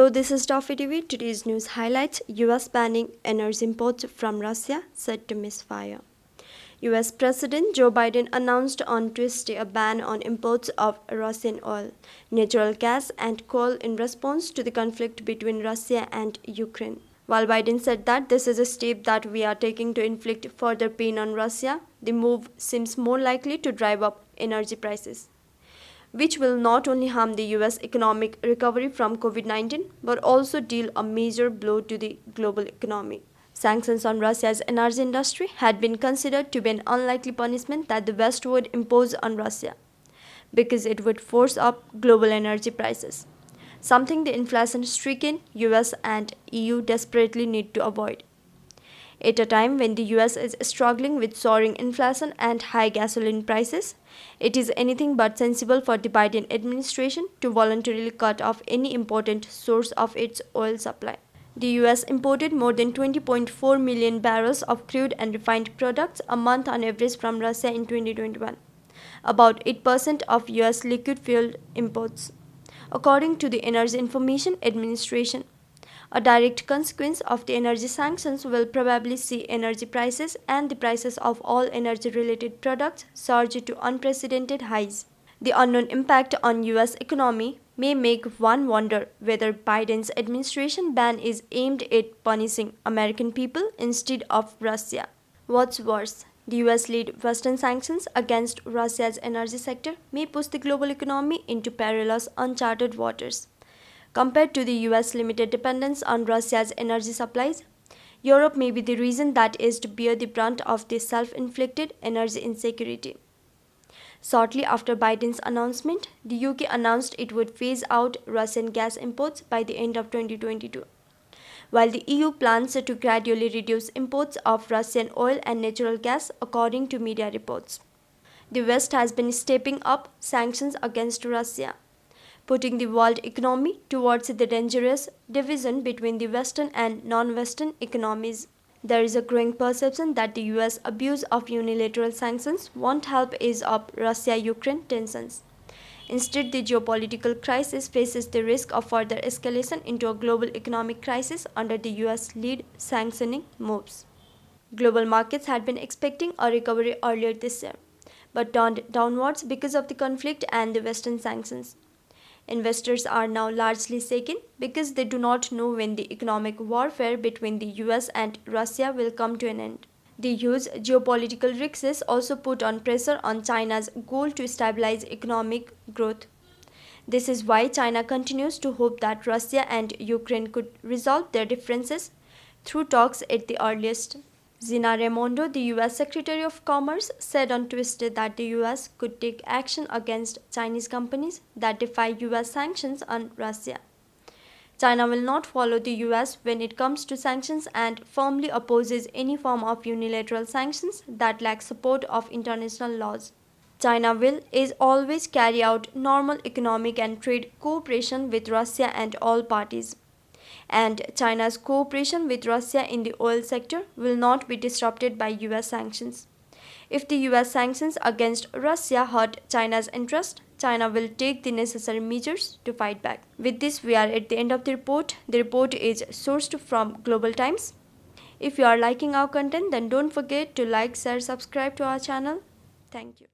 Hello, this is Danfe TV. Today's news highlights: US banning energy imports from Russia set to misfire. US President Joe Biden announced on Tuesday a ban on imports of Russian oil, natural gas, and coal in response to the conflict between Russia and Ukraine. While Biden said that this is a step that we are taking to inflict further pain on Russia, the move seems more likely to drive up energy prices, which will not only harm the US economic recovery from COVID-19 but also deal a major blow to the global economy. Sanctions on Russia's energy industry had been considered to be an unlikely punishment that the West would impose on Russia because it would force up global energy prices, something the inflation-stricken US and EU desperately need to avoid. At a time when the US is struggling with soaring inflation and high gasoline prices, it is anything but sensible for the Biden administration to voluntarily cut off any important source of its oil supply. The US imported more than 20.4 million barrels of crude and refined products a month on average from Russia in 2021, about 8% of US liquid fuel imports, according to the Energy Information Administration. A direct consequence of the energy sanctions will probably see energy prices and the prices of all energy-related products surge to unprecedented highs. The unknown impact on US economy may make one wonder whether Biden's administration ban is aimed at punishing American people instead of Russia. What's worse, the US-led Western sanctions against Russia's energy sector may push the global economy into perilous, uncharted waters. Compared to the US limited dependence on Russia's energy supplies, Europe may be the region that is to bear the brunt of this self-inflicted energy insecurity. Shortly after Biden's announcement, the UK announced it would phase out Russian gas imports by the end of 2022, while the EU plans to gradually reduce imports of Russian oil and natural gas, according to media reports. The West has been stepping up sanctions against Russia, putting the world economy towards the dangerous division between the Western and non-Western economies. There is a growing perception that the US abuse of unilateral sanctions won't help ease up Russia-Ukraine tensions. Instead, the geopolitical crisis faces the risk of further escalation into a global economic crisis under the US-led sanctioning moves. Global markets had been expecting a recovery earlier this year, but turned downwards because of the conflict and the Western sanctions. Investors are now largely shaken because they do not know when the economic warfare between the US and Russia will come to an end. The huge geopolitical risks also put on pressure on China's goal to stabilize economic growth. This is why China continues to hope that Russia and Ukraine could resolve their differences through talks at the earliest. Gina Raimondo, the US Secretary of Commerce, said on Tuesday that the US could take action against Chinese companies that defy US sanctions on Russia. China will not follow the US when it comes to sanctions and firmly opposes any form of unilateral sanctions that lack support of international laws. China will, as always, carry out normal economic and trade cooperation with Russia and all parties. And China's cooperation with Russia in the oil sector will not be disrupted by US sanctions. If the US sanctions against Russia hurt China's interest, China will take the necessary measures to fight back. With this, we are at the end of the report. The report is sourced from Global Times. If you are liking our content, then don't forget to like, share, subscribe to our channel. Thank you.